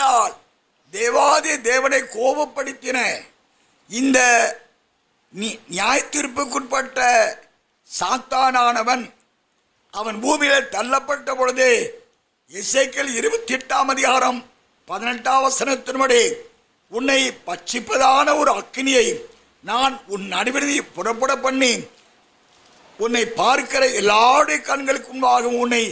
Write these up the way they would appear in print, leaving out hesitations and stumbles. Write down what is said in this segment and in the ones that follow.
ஏனென்றால் தேவாதி தேவனை கோபப்படுத்தின இந்த நியாயத்தீர்ப்புக்குட்பட்ட சாத்தானானவன் அவன் பூமியில் தள்ளப்பட்ட பொழுது எசேக்கியேல் 28 அதிகாரம் 18 வசனத்தின்படி உன்னை பட்சிப்பதான ஒரு அக்கினியை நான் உன் நடுவிலே புறப்பட பண்ணி உன்னை பார்க்கிற எல்லாருடைய கண்களுக்கு முன்பாக உன்னை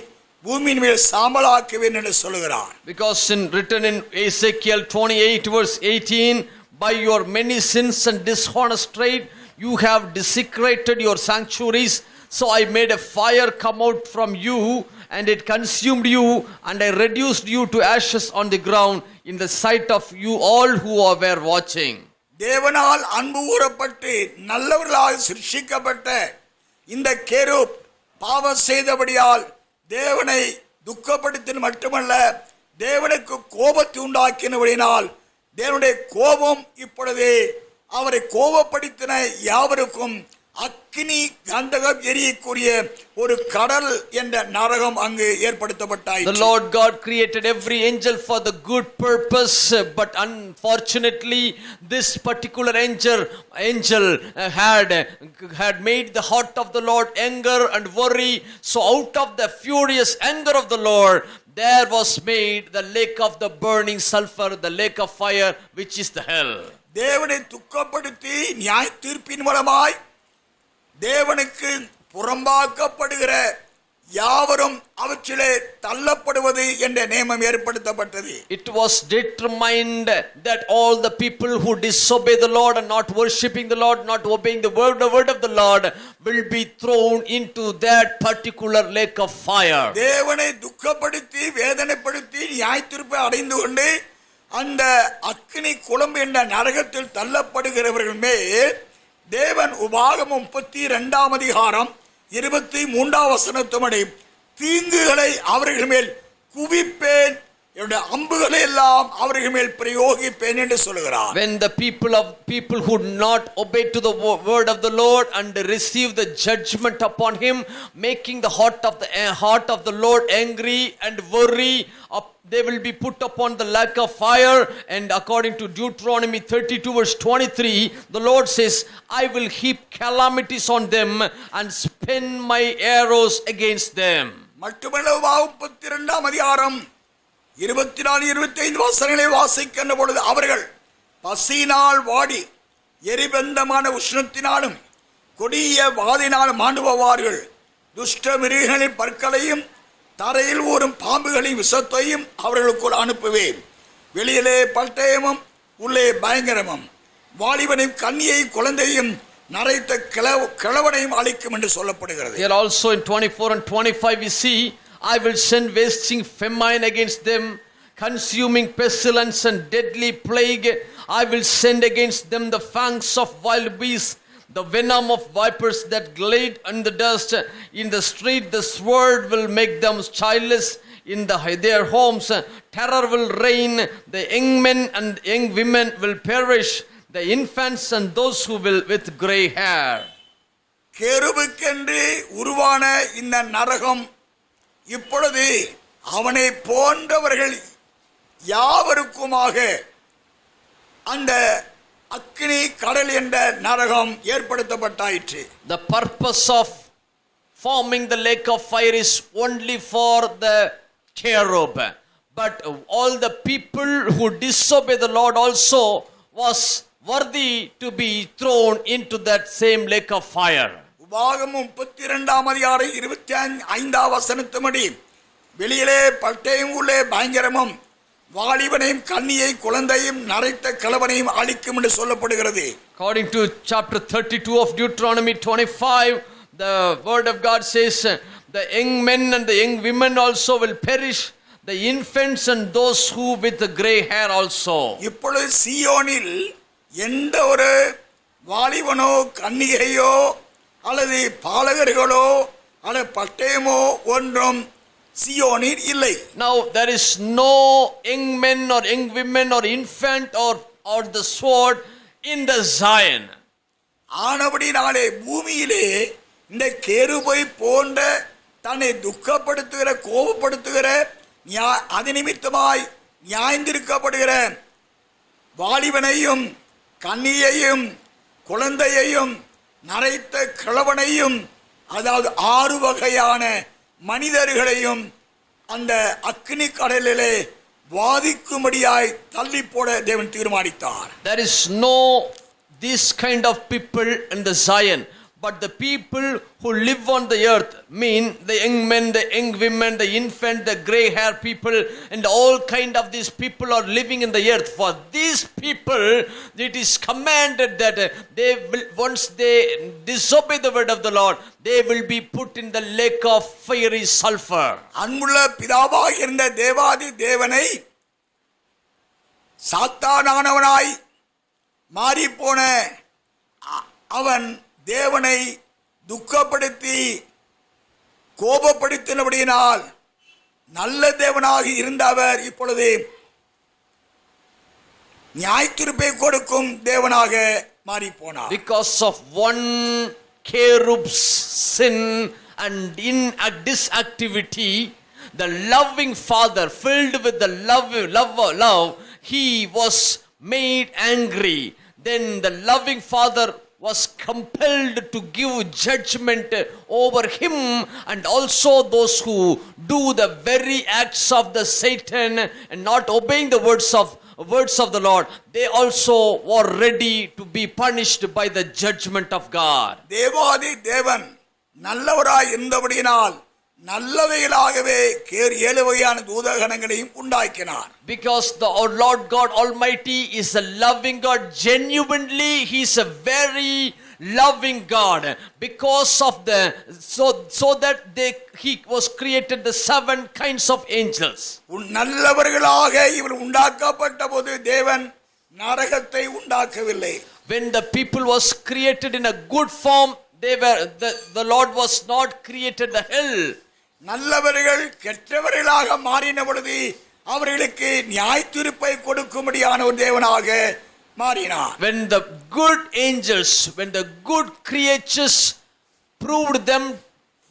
பூமியின் மேல் சாம்பலாக்குவேன் என்று சொல்கிறார். Because written in Ezekiel 28 verse 18, by your many sins and dishonest trade you have desecrated your sanctuaries, so I made a fire come out from you and it consumed you, and I reduced you to ashes on the ground in the sight of you all who were watching. தேவனால் அன்பு கூறப்பட்டு நல்லவர்களாக சிருஷ்டிக்கப்பட்ட இந்த கேருப் பாவம் செய்தபடியால் தேவனை துக்கப்படுத்தின மட்டுமல்ல, தேவனுக்கு கோபத்தை உண்டாக்கினபடினால் தேவனுடைய கோபம் இப்பொழுது அவரை கோபப்படுத்தின யாவருக்கும் அக்கினி கந்தகம் எரியக்கூடிய ஒரு கடல் என்ற நரகம் அங்கு ஏற்படுத்தப்பட்டாயிற்று. The Lord God created every angel for the good purpose, but unfortunately this particular angel had made the heart of the Lord anger and worry. So out of the furious anger of the Lord there was made the lake of the burning sulfur, the lake of fire, which is the hell. தேவனை துக்கப்படுத்தி நியாய தீர்ப்பின் மூலமாய் தேவனுக்கு புறம்பாக்கப்படுகிற யாவரும் அவற்றிலே தள்ளப்படுவது என்ற நியமம் ஏற்படுத்தப்பட்டது. It was determined that all the people who disobey the Lord and not worshiping the Lord, not obeying the word of the Lord, will be thrown into that particular lake of fire. தேவனை துக்கப்படுத்தி வேதனைப்படுத்தி நியாயத்தீர்ப்பை அடைந்து கொண்டு அந்த அக்கினி குளம்பு என்ற நரகத்தில் தள்ளப்படுகிறவர்கள் மேல் தேவன் உபாகமம் 32 அதிகாரம் 23 வசனத்தின்படி தீங்குகளை அவர்கள் மேல் குவிப்பேன், என்னுடைய அம்புகளை எல்லாம் அவர்கள் மேல் பிரயோகிப்பேன் என்று சொல்கிறார். When the people who not obey to the word of the Lord and receive the judgment upon him, making the heart of the Lord angry and worry, they will be put upon the lake of fire. And according to Deuteronomy 32 verse 23, the Lord says, I will heap calamities on them and spin my arrows against them. மட்டுமல்ல, 32 அதிகாரம் 24-25 வசனங்களை வாசிக்கின்ற பொழுது அவர்கள் பசியினால் வாடி எரிபந்தமான உஷ்ணத்தினாலும் கொடிய வாதினாலும் மாண்டுபவார்கள். துஷ்ட மிருகங்களின் பற்களையும் தரையில் ஊறும் பாம்புகளின் விஷத்தையும் அவர்களுக்குள் அனுப்புவேன். வெளியிலே பட்டயமும் உள்ளே பயங்கரமும் வாலிபனையும் கன்னியை குழந்தையும் நரைத்த கிழவனையும் அழிக்கும் என்று சொல்லப்படுகிறது. Here also in 24 and 25 we see, I will send wasting famine against them, consuming pestilence and deadly plague. I will send against them the fangs of wild beasts, the venom of vipers that glide in the dust. In the street the sword will make them childless in their homes. Terror will reign. The young men and young women will perish, the infants and those who will with gray hair. கேருபுக்கென்று உருவான இந்த நரகம் இப்பொழுது அவனை போன்றவர்கள் யாவருக்குமாக அந்த அக்கினி கடல் என்ற நரகம் ஏற்படுத்தப்பட்டாயிற்று. The purpose of forming the lake of fire is only for the cherub, but all the people who disobey the Lord also was worthy to be thrown into that same lake of fire. உபாகமம் 32 அதிகாரம் 25 வசனத்தின்படி வெளியிலே பட்டயம் உள்ளே பயங்கரமும் வாலிபனையும் கன்னியை குழந்தையும் நரைத்த கிழவனையும் அழிக்கும் என்று சொல்லப்படுகிறது. According to chapter 32 of Deuteronomy 25, the word of God says, the young men and the young women also will perish, the infants and those who with the gray hair also. இப்பொழுது சீயோனில் எந்த ஒரு வாலிபனோ கன்னிகையோ அல்லது பாலகர்களோ அல்லது பட்டயமோ ஒன்றும் சீயோனில் இல்லை. Now there is no young men or young women or infant or the sword in the Zion. ஆனபடினாலே பூமியிலே இந்த கேருபை போன்ற தன்னை துக்கப்படுத்துகிற கோபப்படுத்துகிற அது நிமித்தமாய் நியாயந்திருக்கப்படுகிற வாலிபனையும் கன்னியையும் குழந்தையையும் நரைத்த கிழவனையும், அதாவது 6 வகையான மனிதர்களையும் அந்த அக்கினி கடலிலே வாதிக்கும்படியாய் தள்ளி போட தேவன் தீர்மானித்தார். There is no this kind of people in the Zion, but the people who live on the earth, mean the young men, the young women, the infant, the gray hair people, and all kind of these people are living in the earth. For these people it is commanded that they will, once they disobey the word of the Lord, they will be put in the lake of fiery sulfur. அன்புள்ள பிதாவாக இருந்த தேவாதி தேவனை சாத்தானானவனாய் மாறிப்போன அவன் தேவனை துக்கப்படுத்தி கோபப்படுத்தினபடியினால் நல்ல தேவனாக இருந்த அவர் இப்பொழுது நியாயத்தீர்ப்பை கொடுக்கும் தேவனாக மாறி போனார். Because of one cherub's sin and in a disactivity, the loving father, filled with the love, he was made angry. Then the loving father was compelled to give judgment over him and also those who do the very acts of the Satan and not obeying the words of the Lord. They also were ready to be punished by the judgment of God. தேவாதி தேவன் நல்லவராய் இருந்தபடியினால் நல்லவைகளாகவே 7 வகையான தூதகணங்களையும் உண்டாக்கினார். Because the Lord God Almighty is a loving God. Genuinely he is a very loving God. Because of the so that he was created the 7 kinds of angels. நல்லவர்களாக இவர் உண்டாக்கப்பட்ட போது தேவன் நரகத்தை உண்டாக்கவில்லை. When the people was created in a good form, the Lord was not created the hell. நல்லவர்கள் கெட்டவர்களாக மாறின பொழுது அவர்களுக்கு நியாயத்தீர்ப்பை கொடுக்கும்படியான ஒரு தேவனாக மாறினார். When the good angels, when the good creatures proved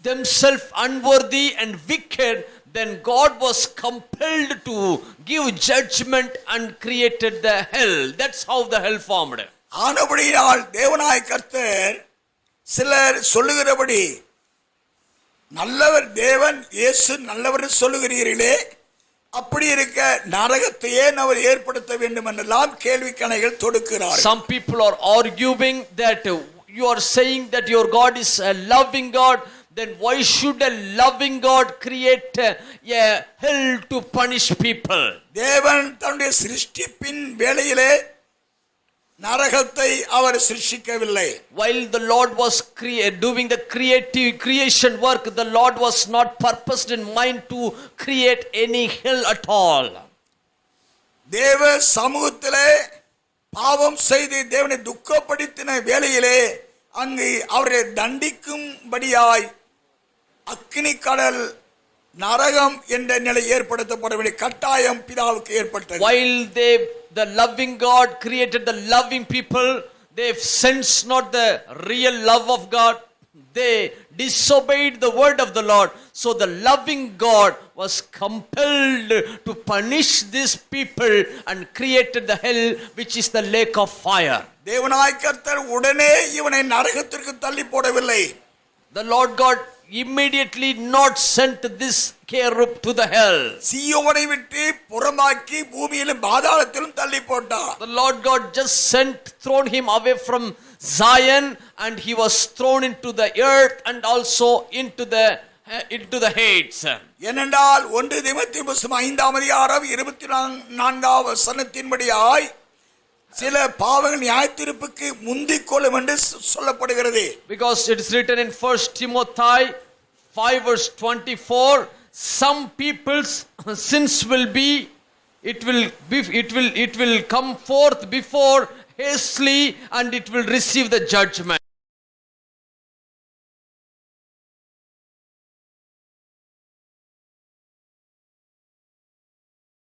themselves unworthy and wicked, then God was compelled to give judgment and created the hell. That's how the hell formed. ஆனபடியால் தேவனாய் கர்த்தர் சிலர் சொல்லுகிறபடி நல்லவர் தேவன் இயேசு நல்லவர் சொல்லுகிறீர்களே, அப்படி இருக்க நரகத்தையே அவர் ஏற்படுத்த வேண்டும் என்றெல்லாம் கேள்விக்கணைகள் தொடுக்கிறார். Some people are arguing that you are saying that your God is a loving God, then why should a loving God create a hell to punish people? தேவன் தன்னுடைய சிருஷ்டிப்பின் வேளையிலே நரகத்தை அவர் சிருஷ்டிக்கவில்லை. While the Lord was doing the creation work, the Lord was not purposed in mind to create any hell at all. தேவ சமூகத்திலே பாவம் செய்து தேவனை துக்கப்படுத்தின வேளையிலே அங்கு அவரை தண்டிக்கும்படியாய் அக்கினி கடல் நரகம் என்ற நிலை ஏற்படுத்தப்பட வேண்டிய கட்டாயம் பிதாவுக்கு ஏற்பட்டது. While the loving God created the loving people, they sensed not the real love of God. They disobeyed the word of the Lord. So the loving God was compelled to punish these people and created the hell, which is the lake of fire. தேவனாய் கர்த்தர் உடனே இவனை நரகத்திற்கு தள்ளி போடவில்லை. The Lord God immediately not sent this cherub to the hell. சீயோனை விட்டு புறமாக்கி பூமியிலும் பாதாளத்திலும் தள்ளி போட்டார். The Lord God just thrown him away from Zion, and he was thrown into the earth and also into the Hades. ஏனென்றால் 1 தீமோத்தேயு 5ஆம் அதிகாரம் 24ஆம் வசனத்தின்படியாய் சில பாவங்கள் நியாயத்தீர்ப்புக்கு முந்திக் கொள்ளும் என்று சொல்லப்படுகிறது. Because it is written in 1 Timothy 5 verse 24, some people's sins will be it will come forth before hastily, and it will receive the judgment.